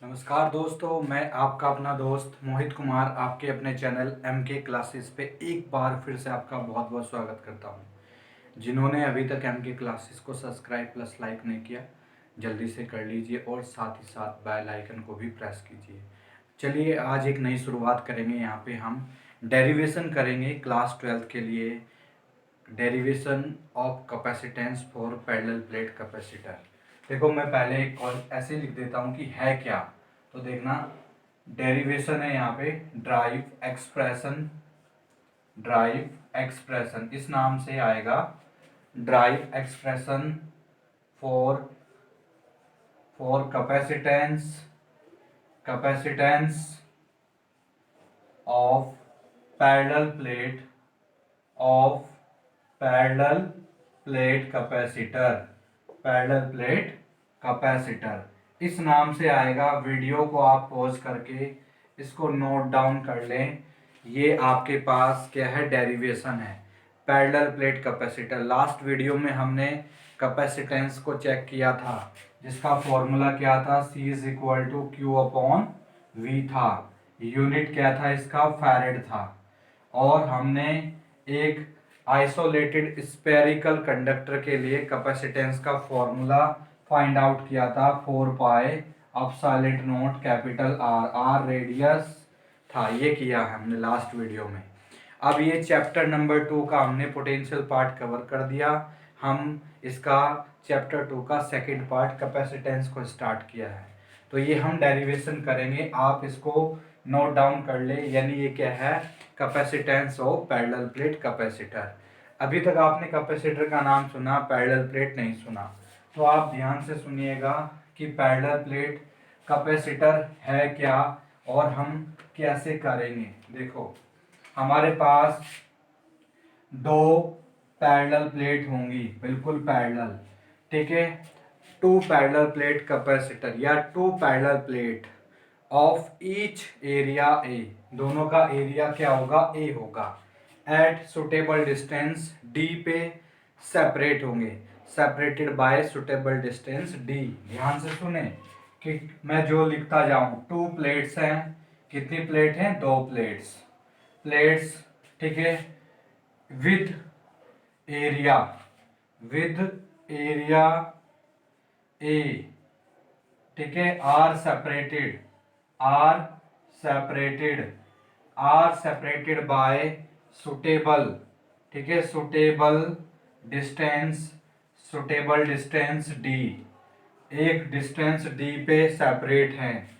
नमस्कार दोस्तों, मैं आपका अपना दोस्त मोहित कुमार आपके अपने चैनल के क्लासेस पे एक बार फिर से आपका बहुत बहुत स्वागत करता हूँ। जिन्होंने अभी तक के क्लासेस को सब्सक्राइब प्लस लाइक नहीं किया, जल्दी से कर लीजिए और साथ ही साथ बेल आइकन को भी प्रेस कीजिए। चलिए आज एक नई शुरुआत करेंगे। यहाँ पे हम डेरिवेशन करेंगे क्लास 12 के लिए। Derivation of capacitance for parallel plate capacitor. देखो, मैं पहले एक कॉल ऐसे लिख देता हूँ कि है क्या, तो देखना। डेरिवेशन है यहाँ पे ड्राइव एक्सप्रेशन इस नाम से आएगा। Drive expression for for capacitance of parallel plate of parallel plate capacitor इस नाम से आएगा। वीडियो को आप पॉज करके इसको नोट डाउन कर लें। ये आपके पास क्या है, डेरिवेशन है parallel plate capacitor. Last video में हमने कैपेसिटेंस को चेक किया था, जिसका फॉर्मूला क्या था, C is equal to Q upon V था। यूनिट क्या था इसका, फैरेड था। और हमने एक आइसोलेटेड स्फेरिकल कंडक्टर के लिए कैपेसिटेंस का फॉर्मूला फाइंड आउट किया था, 4 pi epsilon not capital R radius था। ये किया है हमने लास्ट वीडियो में। अब ये चैप्टर नंबर 2 का हमने पोटेंशियल पार्ट कवर कर दिया। हम इसका चैप्टर 2 का सेकंड पार्ट कैपेसिटेंस को स्टार्ट किया है। तो ये हम डेरिवेशन करेंगे, आप इसको नोट डाउन कर ले। यानी ये क्या है, capacitance of parallel plate capacitor. अभी तक आपने कैपेसिटर का नाम सुना, पैरेलल प्लेट नहीं सुना, तो आप ध्यान से सुनिएगा कि पैरेलल प्लेट कैपेसिटर है क्या और हम कैसे करेंगे। देखो, हमारे पास दो पैरेलल प्लेट होंगी, बिल्कुल पैरेलल, ठीक है। टू पैरेलल प्लेट कैपेसिटर या two parallel plate of each area A, दोनों का एरिया क्या होगा, ए होगा। एट सुटेबल डिस्टेंस डी पे सेपरेट होंगे, separated by suitable distance D. ध्यान से सुने कि मैं जो लिखता जाऊं, टू प्लेट्स हैं। कितनी प्लेट हैं, दो प्लेट्स, ठीक है। With area with area A, ठीक है। Are separated are separated by suitable, ठीक है, सुटेबल डिस्टेंस डी। एक डिस्टेंस डी पे सेपरेट हैं।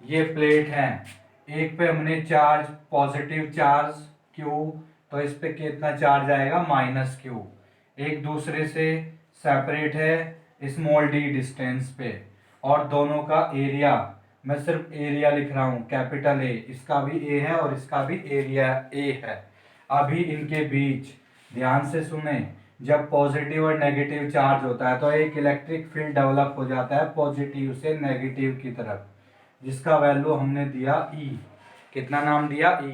ये प्लेट हैं, एक पे हमने चार्ज पॉजिटिव चार्ज क्यू, तो इस पे कितना चार्ज आएगा, -Q। एक दूसरे से सेपरेट है स्मॉल डी डिस्टेंस पे, और दोनों का एरिया, मैं सिर्फ एरिया लिख रहा हूँ, कैपिटल ए। इसका भी ए है और इसका भी एरिया ए है। अभी इनके बीच ध्यान से सुने, जब पॉजिटिव और नेगेटिव चार्ज होता है तो एक इलेक्ट्रिक फील्ड डेवलप हो जाता है पॉजिटिव से नेगेटिव की तरफ, जिसका वैल्यू हमने दिया E। कितना नाम दिया, E।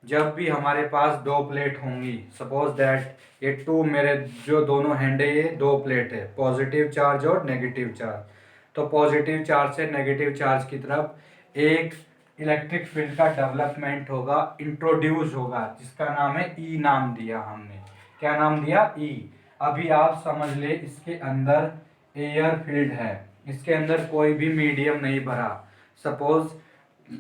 जब भी हमारे पास दो प्लेट होंगी, सपोज दैट ये टू, मेरे जो दोनों हैंड है ये दो प्लेट है, पॉजिटिव चार्ज और नेगेटिव चार्ज, तो पॉजिटिव चार्ज से नेगेटिव चार्ज की तरफ एक इलेक्ट्रिक फील्ड का डेवलपमेंट होगा, इंट्रोड्यूस होगा, जिसका नाम है E। नाम दिया हमने, क्या नाम दिया, E। अभी आप समझ ले, इसके अंदर एयर फील्ड है, इसके अंदर कोई भी मीडियम नहीं भरा। सपोज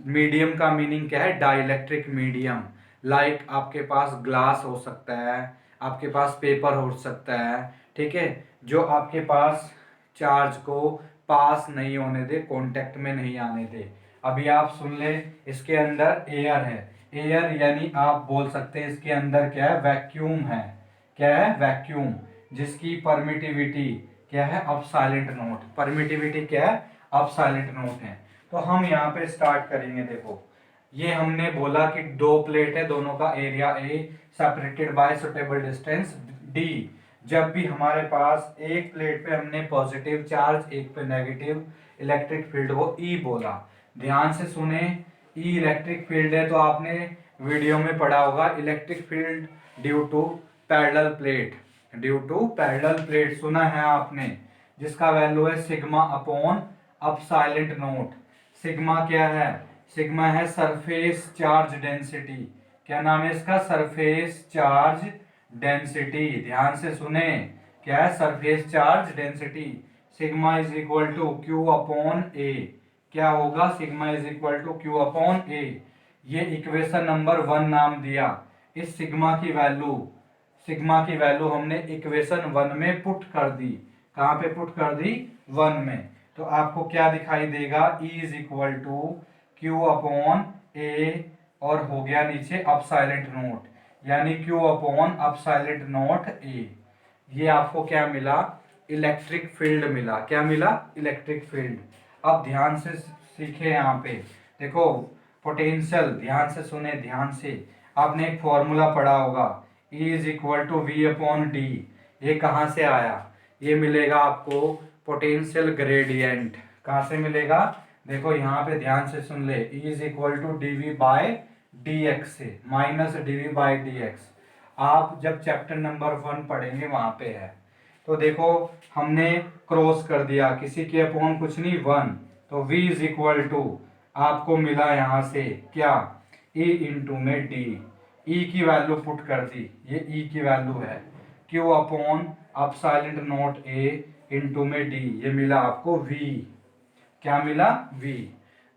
मीडियम का मीनिंग क्या है, डाइलेक्ट्रिक मीडियम। लाइक आपके पास ग्लास हो सकता है, आपके पास पेपर हो सकता है, ठीक है, जो आपके पास चार्ज को पास नहीं होने दे, कांटेक्ट में नहीं आने दे। अभी आप सुन ले, इसके अंदर एयर है। एयर यानी आप बोल सकते हैं इसके अंदर क्या है, वैक्यूम है। क्या है, वैक्यूम, जिसकी परमिटिविटी क्या है, एप्सिलॉन नॉट। परमिटिविटी क्या है, एप्सिलॉन नॉट है। तो हम यहाँ पे स्टार्ट करेंगे। देखो, ये हमने बोला कि दो प्लेट है, दोनों का area A, separated by suitable distance D. जब भी हमारे पास एक प्लेट पे हमने पॉजिटिव चार्ज, एक पे नेगेटिव, इलेक्ट्रिक फील्ड को ई बोला। ध्यान से सुने, ई इलेक्ट्रिक फील्ड है, तो आपने वीडियो में पढ़ा होगा electric field due to parallel plate, सुना है आपने, जिसका वैल्यू है sigma upon epsilon naught. Sigma क्या है? सिग्मा है सरफेस चार्ज डेंसिटी। क्या नाम है इसका? Surface charge density. ध्यान से सुने, क्या है? Surface charge density. Sigma is equal to Q upon A. क्या होगा? Sigma is equal to Q upon A. ये इक्वेशन नंबर 1 नाम दिया। इस सिग्मा की वैल्यू हमने इक्वेशन 1 में पुट कर दी। कहाँ पे पुट कर दी? 1 में। तो आपको क्या दिखाई देगा? E is equal to Q upon A, और हो गया नीचे अपसाइलेंट नोट, यानी Q upon epsilon naught A. ये आपको क्या मिला? इलेक्ट्रिक फील्ड मिला। क्या मिला? Electric field. अब ध्यान से सीखे, यहाँ पे देखो पोटेंशियल, ध्यान से सुने, ध्यान से। आपने एक फॉर्मूला पढ़ा होगा, E is equal to V upon D. ये कहाँ से आया? ये मिलेगा आपको पोटेंशियल ग्रेडियंट। कहाँ से मिलेगा? देखो यहाँ पे ध्यान से सुन ले, E is equal to D V by D X से, minus D V by D X. आप जब चैप्टर नंबर 1 पढ़ेंगे वहां पे है। तो देखो हमने क्रॉस कर दिया, किसी के अपॉन कुछ नहीं, 1। तो v इज इक्वल टू आपको मिला यहाँ से क्या? e इंटू में d। e की वैल्यू पुट कर दी, ये e की वैल्यू है। q upon epsilon naught a into में d, ये मिला आपको v। क्या मिला? v।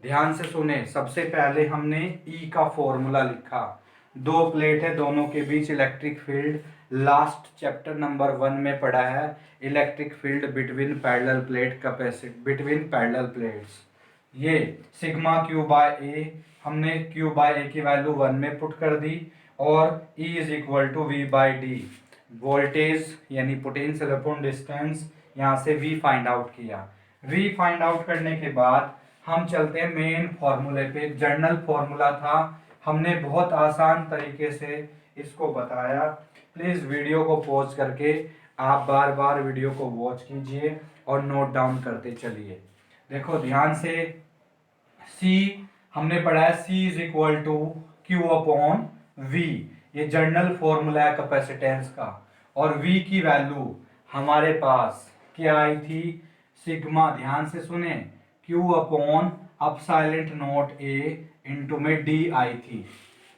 ध्यान से सुने, सबसे पहले हमने E का फॉर्मूला लिखा। दो प्लेट है, दोनों के बीच electric field, last chapter number 1 में पढ़ा है, electric field between parallel plate capacity, between parallel plates. ये सिग्मा क्यू बाय ए, हमने क्यू बाय ए की वैल्यू 1 में पुट कर दी, और E is equal to V by D, voltage यानी पोटेंशियल अपॉन डिस्टेंस, यहाँ से V फाइंड आउट किया। V फाइंड आउट करने के बाद हम चलते हैं मेन फॉर्मूले पे। जर्नल फॉर्मूला था, हमने बहुत आसान तरीके से इसको बताया। प्लीज वीडियो को पॉज करके आप बार बार वीडियो को वॉच कीजिए और नोट डाउन करते चलिए। देखो ध्यान से, C हमने पढ़ा है, C is equal to Q upon V। ये जर्नल फॉर्मूला है कैपेसिटेंस का। और V की वैल्यू हमारे पास क्या आई थी? सिग्मा, ध्यान से सुने, Q upon epsilon naught A into में D आई थी।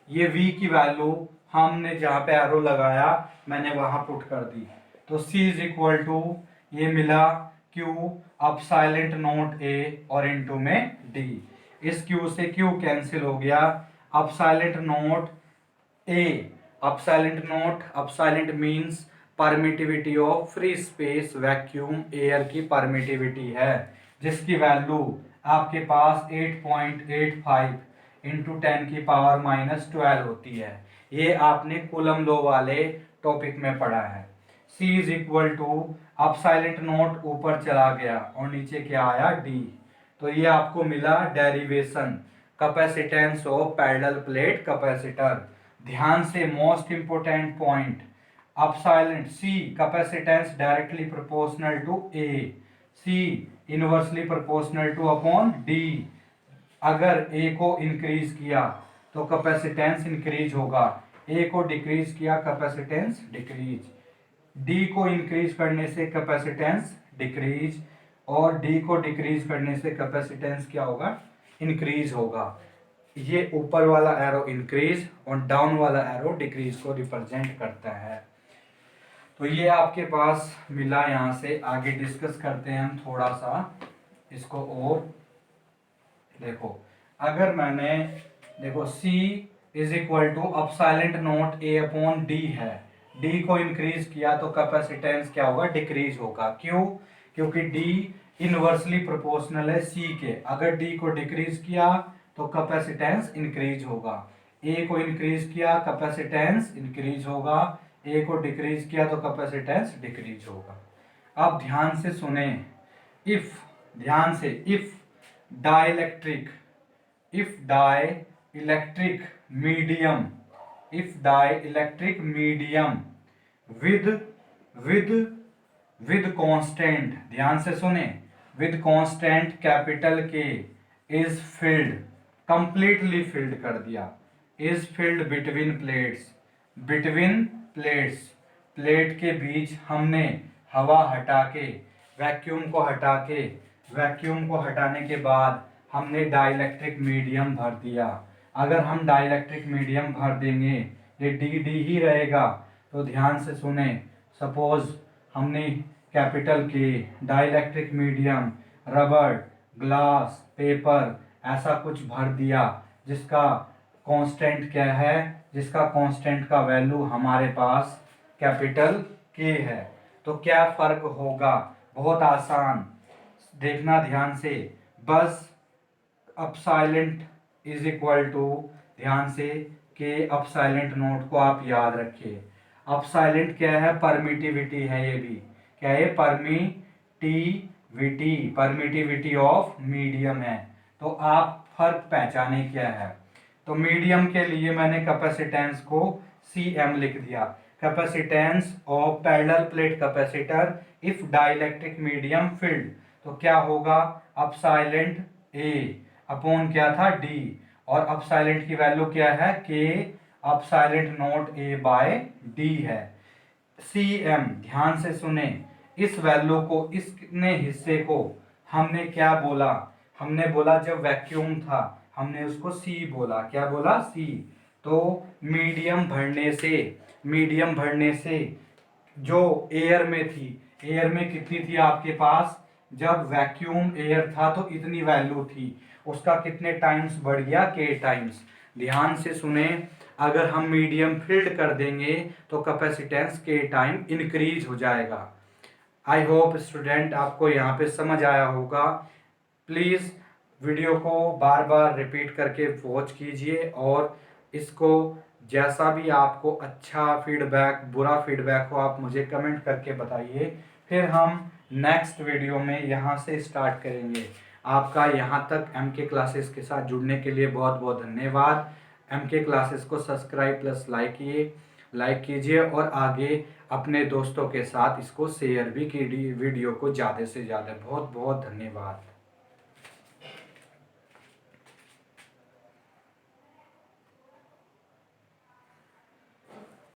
ये V की वैल्यू हमने जहाँ पे एरो लगाया मैंने वहां पुट कर दी। तो C इज इक्वल टू ये मिला Q अपसाइलेंट नोट A और इंटू में D। इस Q से Q कैंसिल हो गया। अपसाइलेंट naught A, अपसाइलेंट means permittivity of free space vacuum air की परमिटिविटी है, जिसकी वैल्यू आपके पास 8.85 इंटू 10 की पावर माइनस 12 होती है। ये आपने कूलम लॉ वाले टॉपिक में पढ़ा है। C is equal to epsilon naught ऊपर चला गया और नीचे क्या आया? D। तो ये आपको मिला derivation capacitance of parallel plate capacitor. ध्यान से, most important point, epsilon C capacitance directly proportional to A, C inversely proportional to upon D। अगर A को इंक्रीज किया तो कैपेसिटेंस इंक्रीज होगा, A को डिक्रीज किया कैपेसिटेंस डिक्रीज, D को इंक्रीज करने से कैपेसिटेंस डिक्रीज, और D को डिक्रीज करने से कैपेसिटेंस क्या होगा? इंक्रीज होगा। ये ऊपर वाला एरो इंक्रीज और डाउन वाला एरो डिक्रीज को रिप्रेजेंट करता है। तो ये आपके पास मिला। यहाँ से आगे डिस्कस करते हैं हम थोड़ा सा इसको। और देखो, अगर मैंने, देखो C is equal to epsilon naught A upon D है, D को इंक्रीज किया तो कैपेसिटेंस क्या होगा? डिक्रीज होगा। क्यों? क्योंकि D इनवर्सली प्रोपोर्शनल है C के। अगर D को डिक्रीज किया तो कैपेसिटेंस इंक्रीज होगा। A को इंक्रीज किया कैपेसिटेंस इंक्रीज होगा, A को डिक्रीज किया तो कैपेसिटेंस डिक्रीज होगा। अब ध्यान से सुने, इफ, ध्यान से, if dielectric medium, if dielectric medium with constant, ध्यान से सुने, with constant capital K is filled, completely filled कर दिया, is filled between plates, plate के बीच हमने हवा हटा के, वैक्यूम को हटाने के बाद हमने डाइलेक्ट्रिक मीडियम भर दिया। अगर हम डाइलेक्ट्रिक मीडियम भर देंगे, ये डी डी ही रहेगा। तो ध्यान से सुने, सपोज हमने कैपिटल के dielectric medium rubber, glass, paper ऐसा कुछ भर दिया जिसका कांस्टेंट क्या है, जिसका कांस्टेंट का वैल्यू हमारे पास कैपिटल के है। तो क्या फर्क होगा? बहुत आसान, देखना ध्यान से। बस अपसाइलेंट इज इक्वल टू, ध्यान से, के अपसाइलेंट नोट को आप याद रखिए। अपसाइलेंट क्या है? परमिटिविटी है। ये भी क्या है? परमिटिविटी, परमिटिविटी ऑफ मीडियम है। तो आप फर्क पहचाने क्या है। तो मीडियम के लिए मैंने कैपेसिटेंस को Cm लिख दिया। Capacitance of parallel plate capacitor if dielectric medium field, तो क्या होगा? अपसाइलेंट A अपॉन क्या था? D, और अपसाइलेंट की वैल्यू क्या है? K epsilon naught A by D है। Cm, ध्यान से सुने, इस वैल्यू को, इसने हिस्से को हमने क्या बोला? हमने बोला जब वैक्यूम था हमने उसको C बोला। क्या बोला? C। तो मीडियम भरने से जो एयर में थी, एयर में कितनी थी आपके पास? जब वैक्यूम एयर था तो इतनी वैल्यू थी, उसका कितने टाइम्स बढ़ गया? K times. ध्यान से सुने, अगर हम मीडियम फिल्ड कर देंगे तो कैपेसिटेंस K टाइम इंक्रीज हो जाएगा। आई होप स्टूडेंट आपको यहाँ पे समझ आया होगा। प्लीज़ वीडियो को बार बार रिपीट करके वॉच कीजिए, और इसको जैसा भी आपको अच्छा फीडबैक, बुरा फीडबैक हो, आप मुझे कमेंट करके बताइए। फिर हम नेक्स्ट वीडियो में यहाँ से स्टार्ट करेंगे। आपका यहाँ तक MK क्लासेस के साथ जुड़ने के लिए बहुत बहुत धन्यवाद। MK क्लासेस को सब्सक्राइब प्लस लाइक कीजिए, और आगे अपने दोस्तों के साथ इसको शेयर भी कीजिए वीडियो को ज़्यादा से ज़्यादा। बहुत बहुत धन्यवाद।